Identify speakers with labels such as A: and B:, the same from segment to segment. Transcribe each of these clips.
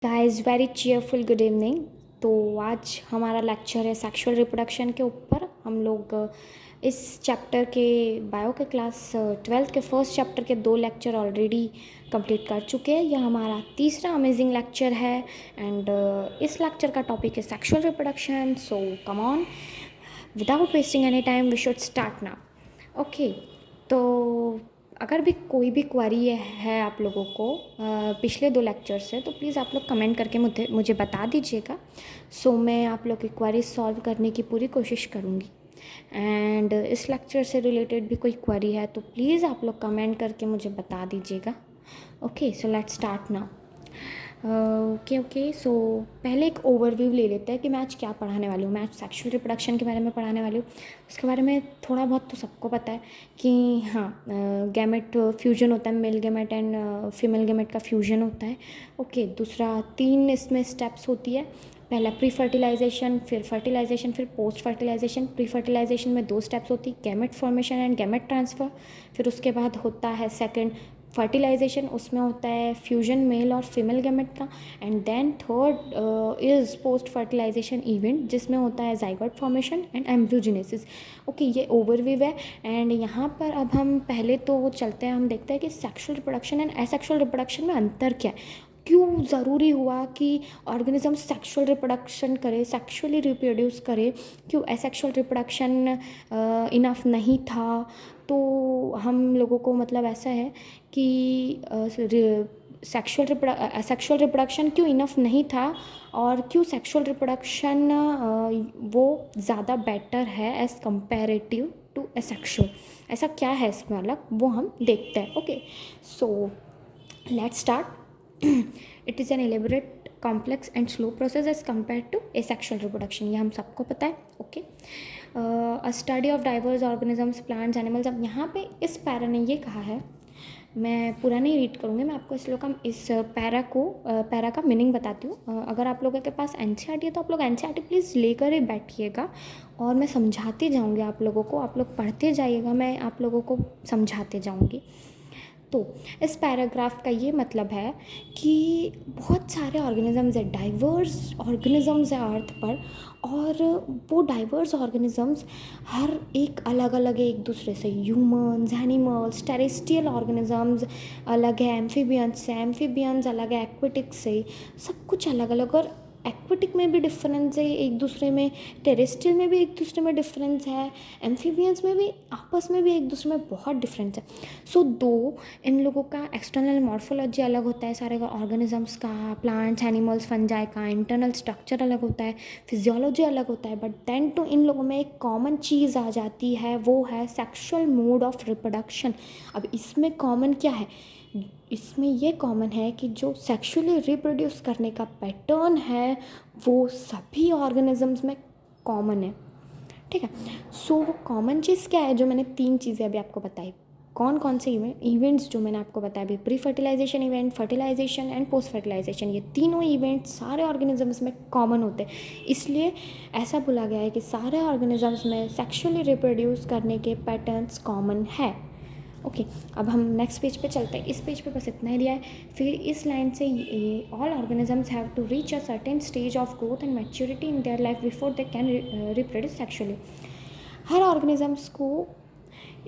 A: Guys very cheerful good evening. तो आज हमारा लेक्चर है सेक्सुअल रिप्रोडक्शन के ऊपर। हम लोग इस चैप्टर के बायो के क्लास 12th के फर्स्ट चैप्टर के 2 लेक्चर ऑलरेडी कंप्लीट कर चुके हैं। यह हमारा तीसरा अमेजिंग लेक्चर है एंड इस लेक्चर का टॉपिक है sexual reproduction. So come on, without wasting any time we should start now. Okay, तो अगर भी कोई भी क्वेरी है आप लोगों को पिछले 2 लेक्चर से, तो प्लीज़ आप लोग कमेंट करके मुझे बता दीजिएगा। सो मैं आप लोग की क्वेरी सॉल्व करने की पूरी कोशिश करूँगी। एंड इस लेक्चर से रिलेटेड भी कोई क्वेरी है तो प्लीज़ आप लोग कमेंट करके मुझे बता दीजिएगा। Okay, so let's start now. Okay, so पहले एक ओवरव्यू ले लेते हैं कि मैं आज क्या पढ़ाने वाली हूँ। मैं आज सेक्सुअल रिप्रोडक्शन के बारे में पढ़ाने वाली हूँ। उसके बारे में थोड़ा बहुत तो सबको पता है कि हाँ, गैमेट फ्यूजन होता है, male gamete and female gamete का फ्यूजन होता है। ओके, दूसरा 3 इसमें स्टेप्स होती है। पहला प्री फर्टिलाइजेशन, फिर फर्टिलाइजेशन, फिर पोस्ट फर्टिलाइजेशन। प्री फर्टिलाइजेशन में 2 स्टेप्स होती है, gamete formation and gamete transfer. फिर उसके बाद होता है सेकंड फर्टिलाइजेशन, उसमें होता है फ्यूजन मेल और फीमेल गैमेट का। And then third is post fertilisation event, जिसमें होता है zygote formation and embryogenesis. Okay, ये ओवरव्यू है। एंड यहाँ पर अब हम पहले तो चलते हैं, हम देखते हैं कि sexual reproduction and asexual reproduction में अंतर क्या है। क्यों ज़रूरी हुआ कि ऑर्गेनिज्म सेक्सुअल रिप्रोडक्शन करे, सेक्सुअली रिप्रोड्यूस करे, क्यों एसेक्सुअल रिप्रोडक्शन इनफ नहीं था। तो हम लोगों को मतलब ऐसा है कि सेक्सुअल रिप्रोडक्शन क्यों इनफ नहीं था और क्यों सेक्सुअल रिप्रोडक्शन वो ज़्यादा बेटर है एज़ कंपेरेटिव टू एसेक्सुअल। ऐसा क्या है इसमें अलग, वो हम देखते हैं। Okay, so let's start. It is an elaborate complex and slow process as compare to asexual reproduction, ये हम सबको पता है। Okay, a study of diverse organisms, plants, animals. अब यहाँ पे इस पैरा ने ये कहा है, मैं पूरा नहीं रीड करूँगी, मैं आपको इस पैरा का मीनिंग बताती हूँ। अगर आप लोगों के पास एनसीईआरटी है तो आप लोग एनसीईआरटी प्लीज़ लेकर ही बैठिएगा और मैं समझाती जाऊँगी आप लोगों को। आप लोग पढ़ते जाइएगा, मैं आप लोगों को समझाते जाऊँगी। तो इस पैराग्राफ का ये मतलब है कि बहुत सारे ऑर्गेनिजम्स है, डाइवर्स ऑर्गेनिजम्स है अर्थ पर। और वो डाइवर्स ऑर्गेनिजम्स हर एक अलग अलग है एक दूसरे से। ह्यूमन्स, एनिमल्स, टेरेस्ट्रियल ऑर्गेनिजम्स अलग है, एम्फीबियंस अलग है एक्वेटिक से। सब कुछ अलग अलग, और एक्वेटिक में भी डिफरेंस है एक दूसरे में, टेरेस्ट्रियल में भी एक दूसरे में डिफरेंस है, एम्फीबियंस में भी आपस में भी एक दूसरे में बहुत डिफरेंस है। सो दो इन लोगों का एक्सटर्नल मॉर्फोलॉजी अलग होता है सारे ऑर्गेनिजम्स का, प्लांट्स, एनिमल्स, फंजाई का इंटरनल स्ट्रक्चर अलग होता है, फिजियोलॉजी अलग होता है। बट देन तो इन लोगों में एक कॉमन चीज़ आ जाती है, वो है सेक्सुअल मोड ऑफ रिप्रोडक्शन। अब इसमें कॉमन क्या है, इसमें ये कॉमन है कि जो सेक्सुअली रिप्रोड्यूस करने का पैटर्न है वो सभी ऑर्गेनिजम्स में कॉमन है। ठीक है, सो वो कॉमन चीज़ क्या है, जो मैंने 3 चीज़ें अभी आपको बताई। कौन कौन से इवेंट्स जो मैंने आपको बताया अभी, pre fertilisation event, fertilisation and post fertilisation, ये तीनों इवेंट सारे ऑर्गेनिजम्स में कॉमन होते हैं। इसलिए ऐसा बोला गया है कि सारे ऑर्गेनिजम्स में सेक्सुअली रिप्रोड्यूस करने के पैटर्न्स कॉमन है। ओके, अब हम नेक्स्ट पेज पे चलते हैं। इस पेज पे बस इतना ही दिया है। फिर इस लाइन से all organisms have to reach a certain stage of growth and maturity in their life before they can reproduce sexually. हर ऑर्गेनिजम्स को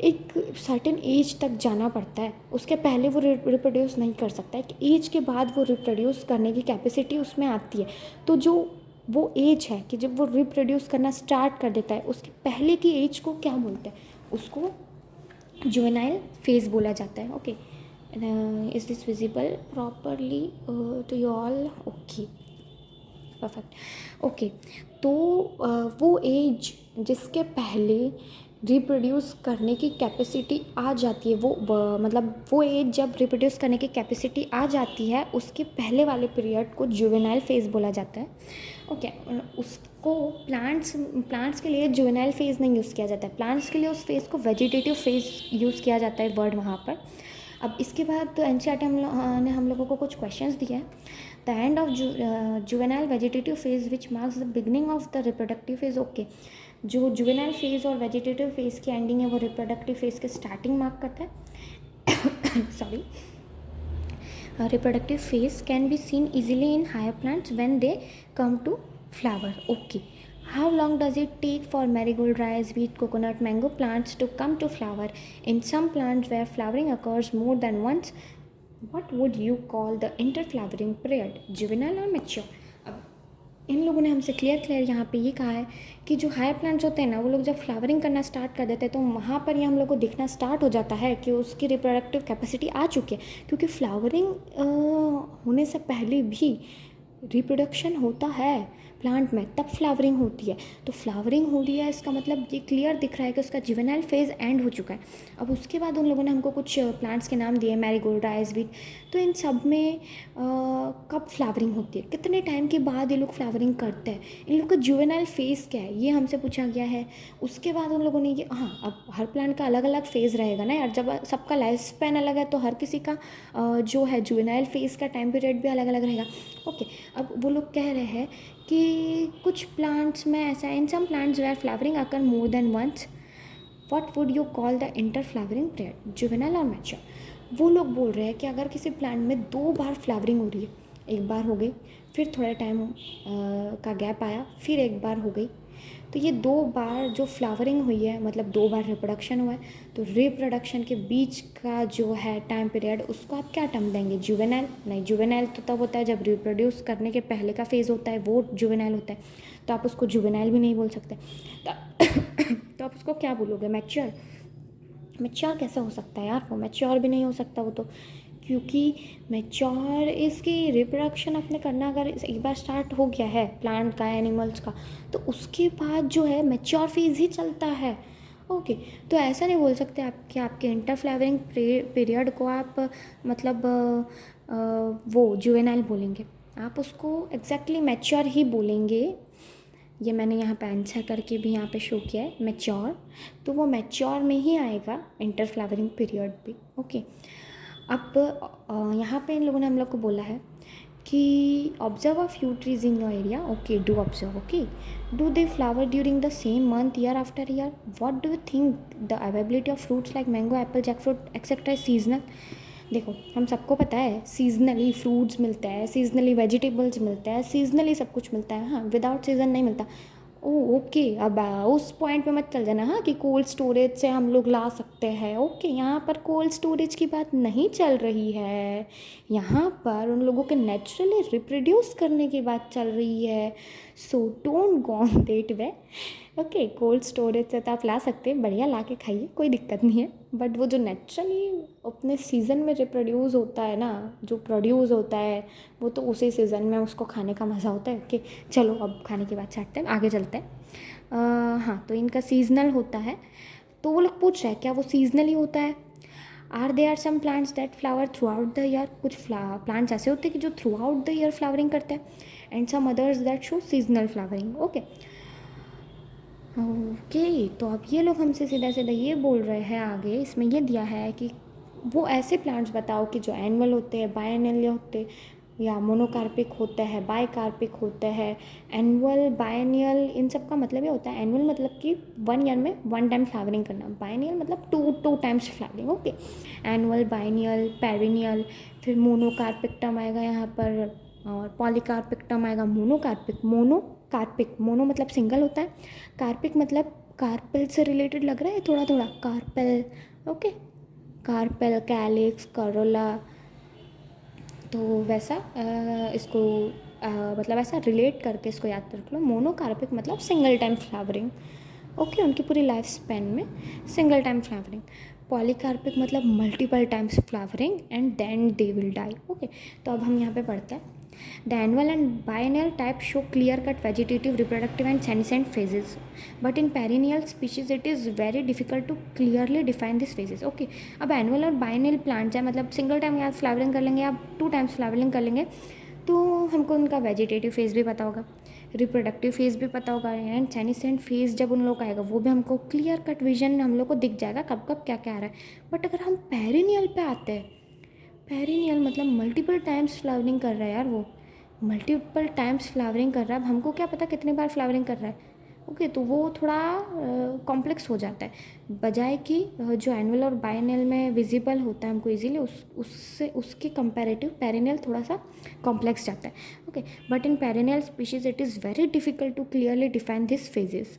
A: एक सर्टेन एज तक जाना पड़ता है, उसके पहले वो रिप्रोड्यूस नहीं कर सकता है। कि एज के बाद वो रिप्रोड्यूस करने की कैपेसिटी उसमें आती है। तो जो वो एज है कि जब वो रिप्रोड्यूस करना स्टार्ट कर देता है, उसके पहले की एज को क्या बोलते हैं, उसको जुवेनाइल फेज बोला जाता है। Okay, is this visible properly to you all? Okay, perfect. Okay, तो वो एज जिसके पहले रिप्रोड्यूस करने की कैपेसिटी आ जाती है, मतलब वो एज जब रिप्रोड्यूस करने की कैपेसिटी आ जाती है, उसके पहले वाले पीरियड को जुवेनाइल फेज बोला जाता है। ओके, उसको प्लांट्स के लिए जुवेनाइल फेज नहीं यूज़ किया जाता है, प्लांट्स के लिए उस फेज को वेजिटेटिव फेज यूज़ किया जाता है, वर्ड वहाँ पर। अब इसके बाद तो एनसीईआरटी ने हम लोगों को कुछ क्वेश्चंस दिए हैं। The end of juvenile vegetative phase which marks the beginning of the reproductive phase. Okay, जो जुवेनाइल फेज और वेजिटेटिव फेज की एंडिंग है वो रिप्रोडक्टिव फेज के स्टार्टिंग मार्क करता है। Sorry, reproductive phase can be seen easily in higher plants when they come to flower. Okay. How long does it take for marigold, rice, wheat, coconut, mango plants to come to flower? In some plants where flowering occurs more than once, what would you call the interflowering period? Juvenile or mature? अब इन लोगों ने हमसे clear यहाँ पे ये कहा है कि जो हायर प्लांट्स होते हैं ना, वो लोग जब फ्लावरिंग करना स्टार्ट कर देते हैं तो वहाँ पर ये हम लोग को दिखना स्टार्ट हो जाता है कि उसकी रिप्रोडक्टिव कैपेसिटी आ चुकी है, क्योंकि फ्लावरिंग होने से पहले भी रिप्रोडक्शन होता है प्लांट में, तब फ्लावरिंग होती है। तो फ्लावरिंग हो रही है इसका मतलब ये क्लियर दिख रहा है कि उसका जुवेनाइल फेज़ एंड हो चुका है। अब उसके बाद उन लोगों ने हमको कुछ प्लांट्स के नाम दिए, मैरीगोल्ड, राइस, वीट। तो इन सब में कब फ्लावरिंग होती है, कितने टाइम के बाद ये लोग फ्लावरिंग करते हैं, इन लोग का जुवेनाइल फेज़ क्या है, ये हमसे पूछा गया है। उसके बाद उन लोगों ने ये, हाँ अब हर प्लांट का अलग अलग फेज़ रहेगा ना यार, जब सबका लाइफ स्पैन अलग है तो हर किसी का जो है जुवेनाइल फेज़ का टाइम पीरियड भी अलग अलग रहेगा। ओके, अब वो लोग कह रहे हैं कि कुछ प्लांट्स में ऐसा है, in some plants where flowering occur more than once, what would you call the inter flowering period, juvenile और मैच्योर। वो लोग बोल रहे हैं कि अगर किसी प्लांट में 2 बार फ्लावरिंग हो रही है, एक बार हो गई, फिर थोड़ा टाइम का गैप आया, फिर एक बार हो गई, तो ये 2 बार जो फ्लावरिंग हुई है मतलब 2 बार रिप्रोडक्शन हुआ है, तो रिप्रोडक्शन के बीच का जो है टाइम पीरियड उसको आप क्या टर्म देंगे, जुवेनाइल? नहीं, जुवेनाइल तो तब होता है जब रिप्रोड्यूस करने के पहले का फेज़ होता है, वो जुवेनाइल होता है, तो आप उसको जुवेनाइल भी नहीं बोल सकते। तो आप उसको क्या बोलोगे, मैच्योर? मैच्योर कैसे हो सकता है यार, वो मैच्योर भी नहीं हो सकता वो तो, क्योंकि मैच्योर इसकी रिप्रोडक्शन अपने करना अगर एक बार स्टार्ट हो गया है प्लांट का, एनिमल्स का, तो उसके बाद जो है मैच्योर फेज़ ही चलता है। ओके, तो ऐसा नहीं बोल सकते आप कि आपके इंटरफ्लावरिंग पीरियड को आप मतलब वो जुवेनाइल बोलेंगे, आप उसको एग्जैक्टली मैच्योर ही बोलेंगे। ये मैंने यहाँ पे आंसर करके भी यहाँ पे शो किया है, मैच्योर, तो वो मैच्योर में ही आएगा इंटरफ्लावरिंग पीरियड भी। ओके, अब यहाँ पे इन लोगों ने हम लोग को बोला है कि observe a few trees in your area. Okay, do observe. Okay, do they flower during the same month year after year? What do you think the availability of fruits like mango, Apple, jackfruit etcetera seasonal? देखो, हम सबको पता है seasonally fruits मिलते हैं, seasonally vegetables मिलते हैं, seasonally सब कुछ मिलता है, हाँ, विदाउट सीजन नहीं मिलता। ओके, अब उस पॉइंट पे मत चल जाना हाँ कि कोल्ड स्टोरेज से हम लोग ला सकते हैं। ओके, यहाँ पर कोल्ड स्टोरेज की बात नहीं चल रही है, यहाँ पर उन लोगों के नेचुरली रिप्रोड्यूस करने की बात चल रही है। So don't go on that way. Okay, cold storage से तो आप ला सकते हैं, बढ़िया ला के खाइए, कोई दिक्कत नहीं है, बट वो जो नेचुरली अपने सीज़न में रिप्रोड्यूस होता है ना, जो प्रोड्यूस होता है, वो तो उसी सीज़न में उसको खाने का मज़ा होता है। ओके, चलो अब खाने की बात छाटते हैं, आगे चलते हैं। हाँ, तो इनका सीजनल होता है, तो वो लोग पूछ रहे हैं क्या वो सीजनली होता है? Are they are some plants that flower throughout the year? कुछ प्लांट्स ऐसे होते हैं कि जो throughout the year flowering करते हैं, and some others that show seasonal flowering. Okay okay, तो अब ये लोग हमसे सीधा सीधा ये बोल रहे हैं, आगे इसमें ये दिया है कि वो ऐसे प्लांट्स बताओ कि जो एनुअल होते हैं, बायएनुअल होते या मोनोकार्पिक होते हैं, बाइकार्पिक होते हैं। एनुअल, बायएनुअल, इन सब का मतलब ये होता है, एनुअल मतलब कि 1 ईयर में 1 टाइम फ्लावरिंग करना, बायएनुअल मतलब two times flowering. Okay, annual, biannual, perennial, फिर मोनोकार्पिक टर्म आएगा यहाँ पर, और पॉलीकार्पिक टर्म आएगा मोनोकार्पिक। मोनोकार्पिक, मोनो मतलब सिंगल होता है, कार्पिक मतलब कार्पेल से रिलेटेड लग रहा है थोड़ा थोड़ा, carpel. Okay, carpel, calyx, Corolla, तो वैसा इसको मतलब ऐसा रिलेट करके इसको याद रख लो। मोनोकार्पिक मतलब सिंगल टाइम फ्लावरिंग। ओके, उनकी पूरी लाइफ स्पेन में सिंगल टाइम फ्लावरिंग। पॉलीकार्पिक मतलब multiple times flowering and then they will die. Okay, तो अब हम यहाँ पे पढ़ते हैं। The annual and biennial type show clear-cut vegetative, reproductive and senescent phases, but in perennial species it is very difficult to clearly define these phases. Okay, अब annual और biennial plants है, मतलब सिंगल टाइम या flowering कर लेंगे या 2 times flowering कर लेंगे, तो हमको उनका वेजिटेटिव फेज़ भी पता होगा, रिप्रोडक्टिव फेज़ भी पता होगा, एंड सेनेसेंट फेज़ जब उन लोग का आएगा वो भी हमको क्लियर कट विजन हम लोग को दिख जाएगा कब कब क्या क्या आ रहा है। बट अगर हम पेरिनियल पे आते हैं, पेरिनियल मतलब मल्टीपल टाइम्स फ्लावरिंग कर रहा है यार, वो मल्टीपल टाइम्स फ्लावरिंग कर रहा है। अब हमको क्या पता कितनी बार फ्लावरिंग कर रहा है, ओके, तो वो थोड़ा कॉम्प्लेक्स हो जाता है, बजाय कि जो एनुअल और बायनल में विजिबल होता है हमको इजीली, उससे उसके कंपैरेटिव पेरिनियल थोड़ा सा कॉम्प्लेक्स जाता है। Okay, but in perennial species it is very difficult to clearly define this phases.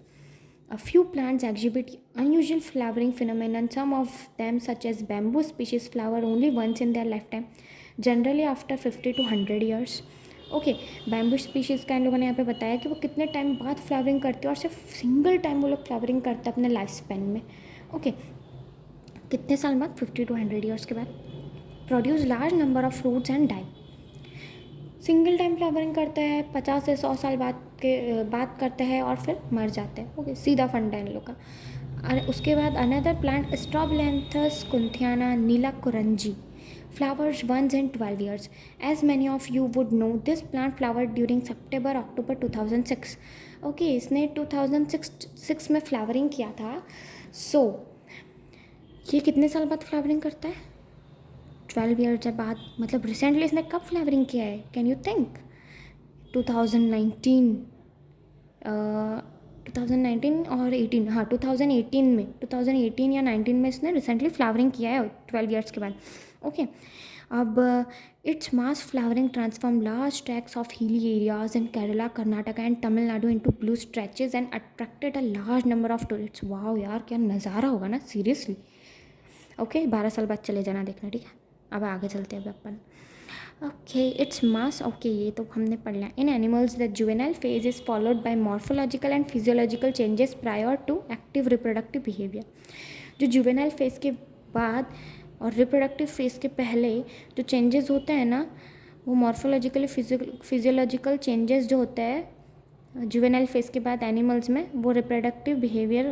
A: A few plants exhibit unusual flowering phenomenon. Some of them, such as bamboo species, flower only once in their lifetime, generally after 50 to 100 years. Okay, bamboo species का इन लोगों ने यहाँ पे बताया कि वो कितने time बाद फ्लावरिंग करते हैं, और सिर्फ सिंगल टाइम वो लोग फ्लावरिंग करते हैं अपने लाइफ स्पेन में। ओके, कितने साल बाद? 50 to 100 ईयर्स के बाद। Produce large number of fruits and die. Single time flowering करते हैं, 50 से 100 साल बाद करते हैं और फिर मर जाते हैं। ओके, सीधा फंडा है इन लोग का। और उसके बाद another plant Strobilanthes kunthiana Neela Kurinji flowers once in 12 years. As many of you would know, this plant flowered during September October 2006. Okay, इसने 2006 में फ्लावरिंग किया था। सो ये कितने साल बाद फ्लावरिंग करता है? 12 ईयर्स बाद। मतलब रिसेंटली इसने कब फ्लावरिंग किया है? Can you think? 2019, 2019 और 18, हाँ 2018 में, 2018 या 19 में इसने रिसेंटली फ्लावरिंग किया है 12 ईयर्स के बाद। ओके, अब its mass flowering transform large tracts of hilly areas in Kerala, Karnataka and Tamil Nadu into blue stretches and attracted a large number of tourists. वाह यार, क्या नज़ारा होगा ना, सीरियसली। ओके, 12 साल बाद चले जाना देखना, ठीक है। अब आगे चलते हैं अपन। Okay, it's mass. ओके, ये तो हमने पढ़ लिया। In animals the juvenile phase is followed by morphological and physiological changes prior to active reproductive behaviour. जो जुवेनाइल फेज के बाद और रिप्रोडक्टिव फेज के पहले जो चेंजेस होते हैं ना, वो मॉर्फोलॉजिकली फिजियोलॉजिकल चेंजेस जो होते हैं जुवेनाइल फेज के बाद एनिमल्स में, वो रिप्रोडक्टिव बिहेवियर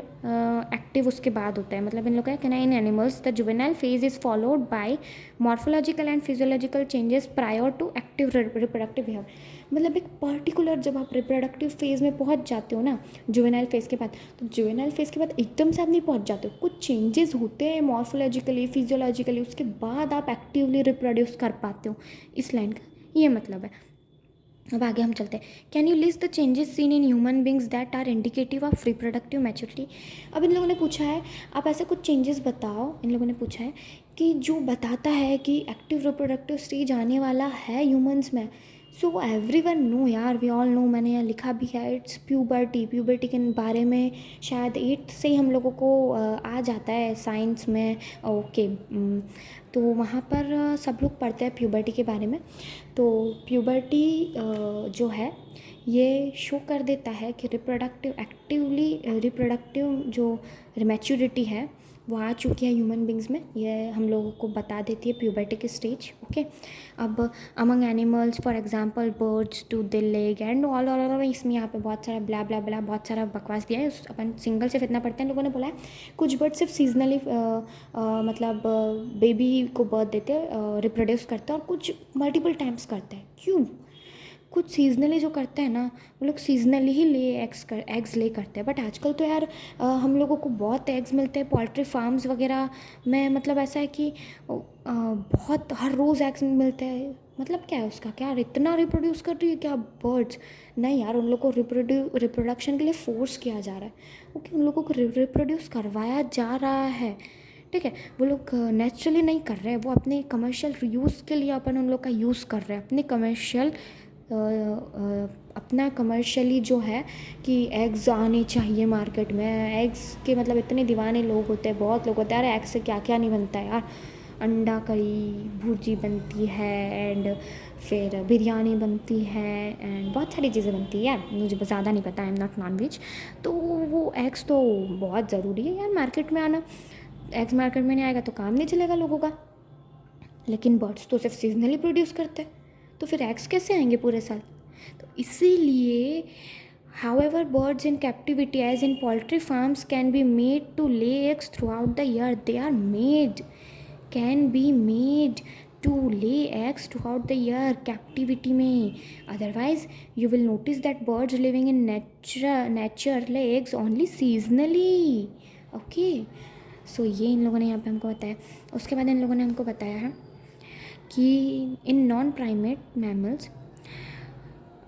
A: एक्टिव उसके बाद होता है। मतलब इन लोग का कहना है, in animals the juvenile phase is followed by morphological and physiological changes prior to active reproductive behaviour. मतलब एक पर्टिकुलर जब आप रिप्रोडक्टिव फेज में पहुंच जाते हो ना जुवेनाइल फेज के बाद, तो जुवेनाइल फेज के बाद एकदम से आप नहीं पहुंच जाते हो, कुछ चेंजेस होते हैं मॉर्फोलॉजिकली फिजियोलॉजिकली, उसके बाद आप एक्टिवली रिप्रोड्यूस कर पाते हो। इस लाइन का ये मतलब है। अब आगे हम चलते हैं। Can you list the changes seen in human beings that are indicative of reproductive maturity. अब इन लोगों ने पूछा है, आप ऐसे कुछ चेंजेस बताओ। इन लोगों ने पूछा है कि जो बताता है कि एक्टिव रिप्रोडक्टिव स्टेज आने वाला है ह्यूमंस में। सो एवरीवन नो यार, वी ऑल नो, मैंने यहाँ लिखा भी है, इट्स प्यूबर्टी। प्यूबर्टी के बारे में शायद 8th से ही हम लोगों को आ जाता है साइंस में। ओके, तो वहाँ पर सब लोग पढ़ते हैं प्यूबर्टी के बारे में। तो प्यूबर्टी जो है ये शो कर देता है कि रिप्रोडक्टिव जो मैच्योरिटी है वो आ चुकी है ह्यूमन बींग्स में। ये हम लोगों को बता देती है प्यूबर्टिक स्टेज। ओके, अब among animals for example birds to the leg and all इसमें यहाँ पे बहुत सारा ब्ला ब्ला ब्ला बहुत सारा बकवास दिया है। अपन सिंगल सिर्फ इतना पढ़ते हैं। लोगों ने बोला है कुछ बर्ड सिर्फ सीजनली मतलब बेबी को बर्थ देते हैं, रिप्रोड्यूस करते हैं, और कुछ मल्टीपल टाइम्स करते हैं। क्यों? कुछ सीजनली जो करते हैं ना, वो लोग सीजनली ही एग्स ले करते हैं। बट आजकल तो यार हम लोगों को बहुत एग्स मिलते हैं पोल्ट्री फार्म्स वगैरह में। मतलब ऐसा है कि बहुत हर रोज़ एग्स मिलते हैं। मतलब क्या है उसका, क्या इतना रिप्रोड्यूस कर रही है क्या बर्ड्स? नहीं यार, उन लोगों को रिप्रोडक्शन के लिए फोर्स किया जा रहा है। ओके, उन लोगों को रिप्रोड्यूस करवाया जा रहा है, ठीक है। वो लोग नेचुरली नहीं कर रहे हैं, वो अपने कमर्शियल यूज़ के लिए अपन उन लोग का यूज़ कर रहे हैं। अपना कमर्शियली जो है कि एग्स आने चाहिए मार्केट में। एग्स के मतलब इतने दीवाने लोग होते हैं, बहुत लोग होते हैं। यार एग से क्या क्या नहीं बनता है यार, अंडा करी भुर्जी बनती है, एंड फिर बिरयानी बनती है, एंड बहुत सारी चीज़ें बनती है यार। मुझे ज़्यादा नहीं पता, I am not non veg. तो वो एग्स तो बहुत ज़रूरी है यार मार्केट में आना। एग्स मार्केट में नहीं आएगा तो काम नहीं चलेगा लोगों का। लेकिन बर्ड्स तो सिर्फ सीजनली प्रोड्यूस करते हैं, तो फिर एग्स कैसे आएंगे पूरे साल? तो इसीलिए however birds in captivity as in poultry farms can be made to lay eggs throughout the year. They are made, can be made to lay eggs throughout the year captivity में. Otherwise you will notice that birds living in nature lay eggs only seasonally. Okay, so ये इन लोगों ने यहाँ पे हमको बताया। उसके बाद इन लोगों ने हमको बताया है कि इन नॉन प्राइमेट मैमल्स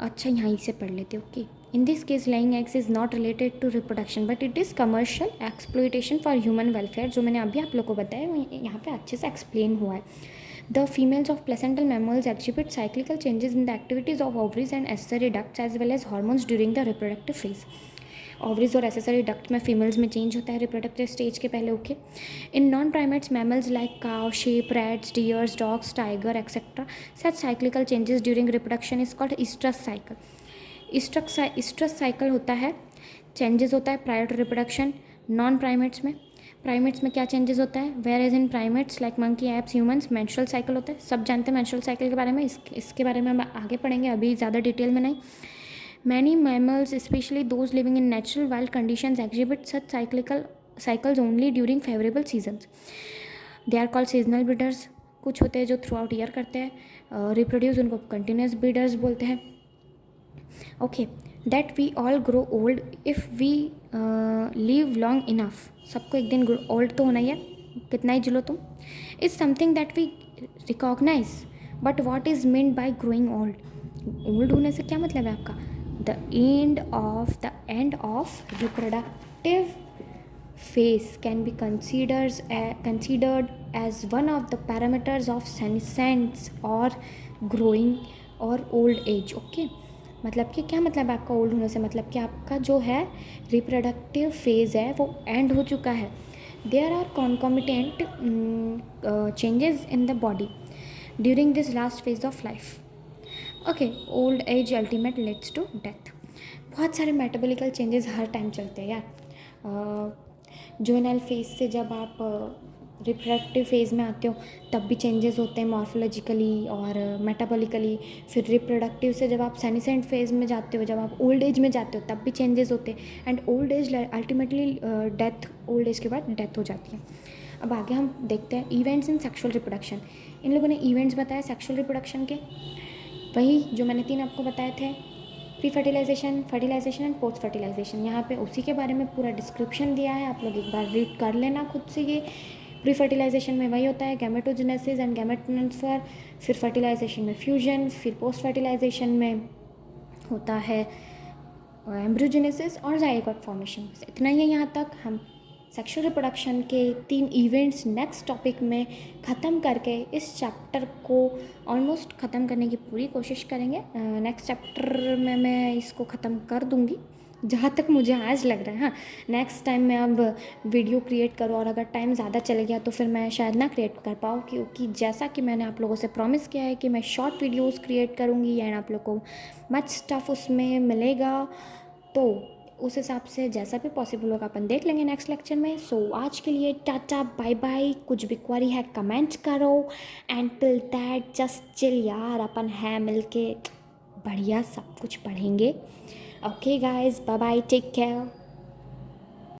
A: अच्छा यहाँ से पढ़ लेते okay. In this case laying eggs is not related to reproduction but it is commercial exploitation for human welfare. जो मैंने अभी आप लोग को बताया वो यहाँ पे अच्छे से एक्सप्लेन हुआ है। The females of placental mammals exhibit cyclical changes in the activities of ovaries and accessory ducts as well as hormones during the reproductive phase. Ovaries और एसेसरी डक्ट में फीमेल्स में चेंज होता है रिप्रोडक्टिव स्टेज के पहले okay. In non primates mammals like cow, sheep, rats, deers, dogs, tiger etcetera such cyclical changes during reproduction is called estrus cycle. Estrus cycle होता है, changes होता है prior to reproduction. Non primates में क्या changes होता है, where as in primates like monkey, apes, humans menstrual cycle होता है। सब जानते हैं मेंस्ट्रुअल साइकिल के बारे में, इसके बारे में हम आगे पढ़ेंगे, अभी ज़्यादा डिटेल में नहीं। Many mammals, especially those living in natural wild conditions, exhibit such cycles only during favorable seasons. They are called seasonal breeders. कुछ होते हैं जो थ्रू आउट ईयर करते हैं रिप्रोड्यूस, उनको कंटिन्यूस ब्रीडर्स बोलते हैं okay. That we all grow old if we live long enough. सबको एक दिन ओल्ड तो होना ही है, कितना ही जिलो तुम। Is something that we recognise but what is meant by growing old. Old होने से क्या मतलब है आपका, the end of reproductive phase can be considered as one of the parameters of senescence or growing or old age okay. मतलब कि क्या मतलब है आपका ओल्ड होने से, मतलब कि आपका जो है रिप्रोडक्टिव फेज़ है वो एंड हो चुका है। There are concomitant changes in the body during this last phase of life okay. Old age ultimate leads to death. बहुत सारे मेटाबॉलिकल चेंजेस हर टाइम चलते हैं यार। जुवेनाइल फेज से जब आप रिप्रोडक्टिव फेज़ में आते हो तब भी चेंजेस होते हैं मॉर्फोलॉजिकली और मेटाबॉलिकली। फिर रिप्रोडक्टिव से जब आप सेनिसेंट फेज़ में जाते हो, जब आप ओल्ड एज में जाते हो तब भी चेंजेस होते हैं। And old age ultimately death, old age के बाद डेथ हो जाती है। अब आगे हम देखते हैं इवेंट्स इन सेक्शुअल रिप्रोडक्शन। इन लोगों ने इवेंट्स बताया सेक्शुअल रिप्रोडक्शन के, वही जो मैंने 3 आपको बताए थे, pre fertilisation, fertilisation and post fertilisation. यहाँ पे उसी के बारे में पूरा डिस्क्रिप्शन दिया है, आप लोग एक बार रीड कर लेना खुद से। ये प्री फर्टिलाइजेशन में वही होता है गैमेटोजेनेसिस एंड गैमेट ट्रांसफर, फिर फर्टिलाइजेशन में फ्यूजन, फिर पोस्ट फर्टिलाइजेशन में होता है एम्ब्रियोजेनेसिस और जाइगोट फॉर्मेशन। इतना ही है यहाँ तक। हम सेक्सुअल रिप्रोडक्शन के 3 इवेंट्स नेक्स्ट टॉपिक में ख़त्म करके इस चैप्टर को ऑलमोस्ट ख़त्म करने की पूरी कोशिश करेंगे। नेक्स्ट चैप्टर में मैं इसको ख़त्म कर दूँगी जहाँ तक मुझे आज लग रहा है। हाँ, नेक्स्ट टाइम मैं अब वीडियो क्रिएट करूँ और अगर टाइम ज़्यादा चले गया तो फिर मैं शायद ना क्रिएट कर पाऊँ, क्योंकि जैसा कि मैंने आप लोगों से प्रॉमिस किया है कि मैं शॉर्ट वीडियोज़ क्रिएट करूँगी एंड आप लोग को मच स्टफ उसमें मिलेगा, तो उस हिसाब से जैसा भी पॉसिबल होगा अपन देख लेंगे नेक्स्ट लेक्चर में। सो आज के लिए टाटा बाय बाय। कुछ भी क्वेरी है कमेंट करो and till that just chill यार, अपन है मिलके बढ़िया सब कुछ पढ़ेंगे। Okay guys, bye bye, take care.